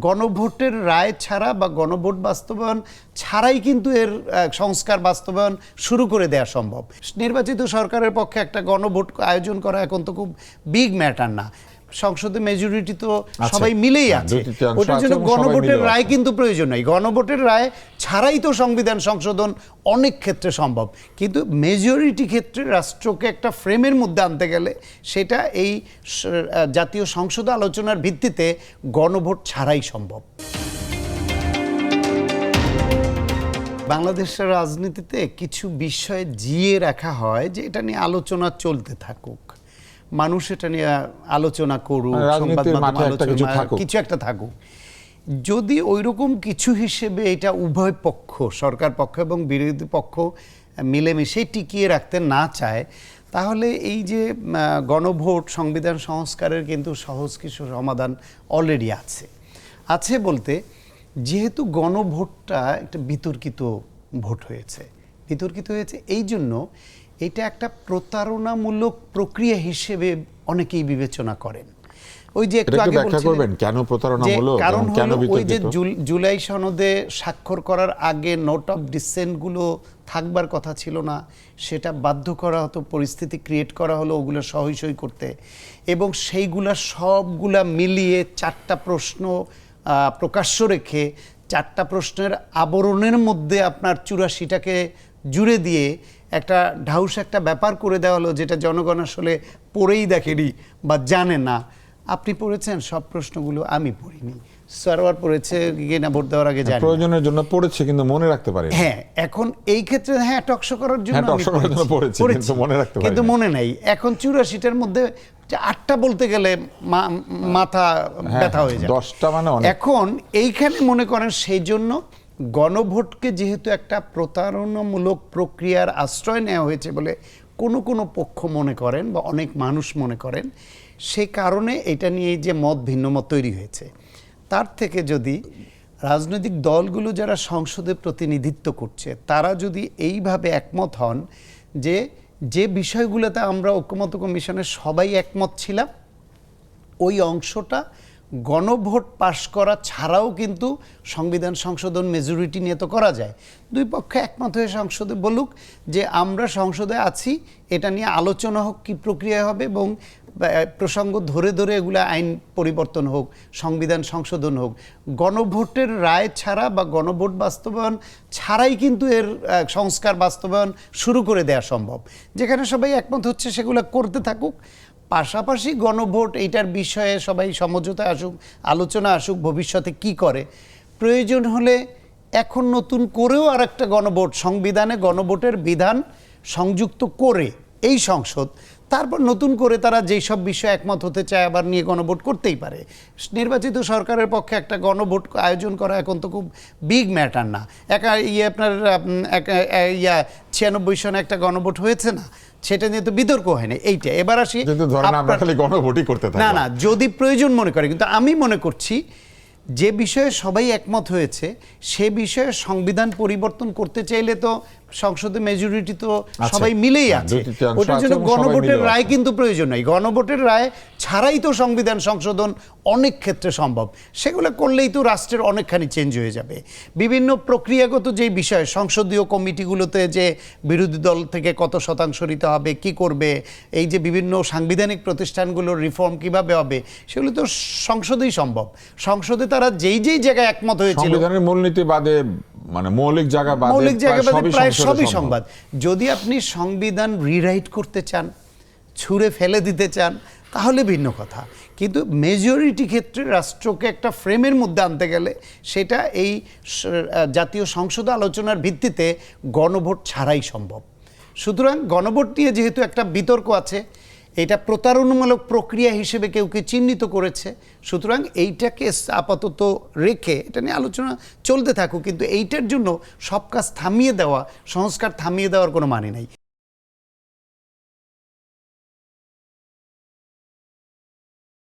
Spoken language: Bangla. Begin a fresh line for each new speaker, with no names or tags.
গণভোটের রায় ছাড়া বা গণভোট বাস্তবায়ন ছাড়াই কিন্তু এর সংস্কার বাস্তবায়ন শুরু করে দেওয়া সম্ভব। নির্বাচিত সরকারের পক্ষে একটা গণভোট আয়োজন করা এখন তো খুব বিগ ম্যাটার না। সংসদে মেজরিটি তো সবাই মিলেই আছে, ওটার জন্য গণভোটের রায় কিন্তু প্রয়োজন নাই। গণভোটের রায় ছাড়াই তো সংবিধান সংশোধন অনেক ক্ষেত্রে সম্ভব, কিন্তু মেজরিটি ক্ষেত্রে রাষ্ট্রকে একটা ফ্রেমের মধ্যে আনতে গেলে সেটা এই জাতীয় সংসদ আলোচনার ভিত্তিতে গণভোট ছাড়াই সম্ভব। বাংলাদেশের রাজনীতিতে কিছু বিষয় জিয়ে রাখা হয় যে এটা নিয়ে আলোচনা চলতে থাকুক, মানুষ এটা নিয়ে আলোচনা করুক, সংবাদ মাধ্যমে কিছু একটা থাকুক। যদি ওইরকম কিছু হিসেবে এটা উভয় পক্ষ, সরকার পক্ষ এবং বিরোধী পক্ষ মিলেমিশে টিকিয়ে রাখতে না চায়, তাহলে এই যে গণভোট সংবিধান সংস্কারের কিন্তু সহজ কিছু সমাধান অলরেডি আছে বলতে, যেহেতু গণভোটটা একটা বিতর্কিত ভোট হয়েছে এই জন্য এটা একটা প্রতারণামূলক প্রক্রিয়া হিসেবে অনেকেই বিবেচনা করেন। ওই যে একটু আগে বলছিলেন কেন প্রতারণামূলক, কারণ হলো ওই যে জুলাই সনদে স্বাক্ষর করার আগে নোট অফ ডিসেন্টগুলো থাকবার কথা ছিল না, সেটা বাধ্য করা হতো, পরিস্থিতি ক্রিয়েট করা হলো ওগুলো সই করতে, এবং সেইগুলা সবগুলা মিলিয়ে 4টা প্রশ্ন প্রকাশ্য রেখে 4টা প্রশ্নের আবরণের মধ্যে আপনার 84টাকে জুড়ে দিয়ে একটা ঢাউস একটা ব্যাপার করে দেওয়া হলো, যেটা জনগণ আসলে পড়েই দেখেনি বা জানে না। আপনি পড়েছেন সব প্রশ্নগুলো? আমি পড়িনি, সার্ভার পড়েছে কিনা ভোট দেওয়ার আগে জানি, প্রয়োজনের জন্য পড়েছে কিন্তু মনে রাখতে পারি। হ্যাঁ, এখন এই ক্ষেত্রে টকশো করার জন্য পড়েছি কিন্তু মনে নাই। এখন 84টার মধ্যে 8টা বলতে গেলে মাথা ব্যথা হয়ে যায়, 10টা মানে এখন এইখানে মনে করেন সেই জন্য গণভোটকে যেহেতু একটা প্রতারণামূলক প্রক্রিয়ার আশ্রয় নেওয়া হয়েছে বলে কোনো পক্ষ মনে করেন বা অনেক মানুষ মনে করেন, সে কারণে এটা নিয়ে যে ভিন্ন মত তৈরি হয়েছে। তার থেকে যদি রাজনৈতিক দলগুলো যারা সংসদে প্রতিনিধিত্ব করছে তারা যদি এইভাবে একমত হন যে বিষয়গুলোতে আমরা ঐক্যমত্য কমিশনের সবাই একমত ছিলাম, ওই অংশটা গণভোট পাশ করা ছাড়াও কিন্তু সংবিধান সংশোধন মেজরিটি নিয়ে তো করা যায়। দুই পক্ষে একমত হয়ে সংসদে বলুক যে আমরা সংসদে আছি, এটা নিয়ে আলোচনা হোক, কী প্রক্রিয়া হবে, এবং প্রসঙ্গ ধরে এগুলো আইন পরিবর্তন হোক, সংবিধান সংশোধন হোক। গণভোটের রায় ছাড়া বা গণভোট বাস্তবায়ন ছাড়াই কিন্তু এর সংস্কার বাস্তবায়ন শুরু করে দেওয়া সম্ভব। যেখানে সবাই একমত হচ্ছে সেগুলো করতে থাকুক, পাশাপাশি গণভোট এইটার বিষয়ে সবাই সমঝোতা আসুক, আলোচনা আসুক, ভবিষ্যতে কি করে, প্রয়োজন হলে এখন নতুন করেও আর একটা গণভোট, সংবিধানে গণভোটের বিধান সংযুক্ত করে এই সংসদ, তারপর নতুন করে তারা যেই সব বিষয়ে একমত হতে চায় আবার নিয়ে গণভোট করতেই পারে। নির্বাচিত সরকারের পক্ষে একটা গণভোট আয়োজন করা এখন তো খুব বিগ ম্যাটার না। আপনার 96 সনে একটা গণভোট হয়েছে না, সেটা নিয়ে তো বিতর্ক হয়নি। এইটা এবার আসি, না যদি প্রয়োজন মনে করে, কিন্তু আমি মনে করছি যে বিষয়ে সবাই একমত হয়েছে সে বিষয়ে সংবিধান পরিবর্তন করতে চাইলে তো সংসদে মেজরিটি তো সবাই মিলেই আছে, ওটার জন্য গণভোটের রায় কিন্তু প্রয়োজন নাই। গণভোটের রায় ছাড়াই তো সংবিধান সংশোধন অনেক ক্ষেত্রে সম্ভব, সেগুলো করলেই তো রাষ্ট্রের অনেকখানি চেঞ্জ হয়ে যাবে। বিভিন্ন প্রক্রিয়াগত যেই বিষয়, সংসদীয় কমিটিগুলোতে যে বিরোধী দল থেকে কত শতাংশ নিতে হবে, কি করবে, এই যে বিভিন্ন সাংবিধানিক প্রতিষ্ঠানগুলোর রিফর্ম কিভাবে হবে, সেগুলো তো সংসদেই সম্ভব। সংসদে তারা যেই জায়গায় একমত হয়েছিল,
মূলনীতি বাদে মানে মৌলিক জায়গা
প্রায় সবই সংবাদ। যদি আপনি সংবিধান রিরাইট করতে চান, ছুঁড়ে ফেলে দিতে চান, তাহলে ভিন্ন কথা, কিন্তু মেজরিটি ক্ষেত্রে রাষ্ট্রকে একটা ফ্রেমের মধ্যে আনতে গেলে সেটা এই জাতীয় সংসদ আলোচনার ভিত্তিতে গণভোট ছাড়াই সম্ভব। সুতরাং গণভোট নিয়ে যেহেতু একটা বিতর্ক আছে, এটা প্রতারণামূলক প্রক্রিয়া হিসেবে কেউ চিহ্নিত করেছে, সুতরাং এইটাকে আপাতত রেখে এটা নিয়ে আলোচনা চলতে থাকুক, কিন্তু এইটার জন্য সব কাজ থামিয়ে দেওয়া, সংস্কার থামিয়ে দেওয়ার কোনো মানে নাই।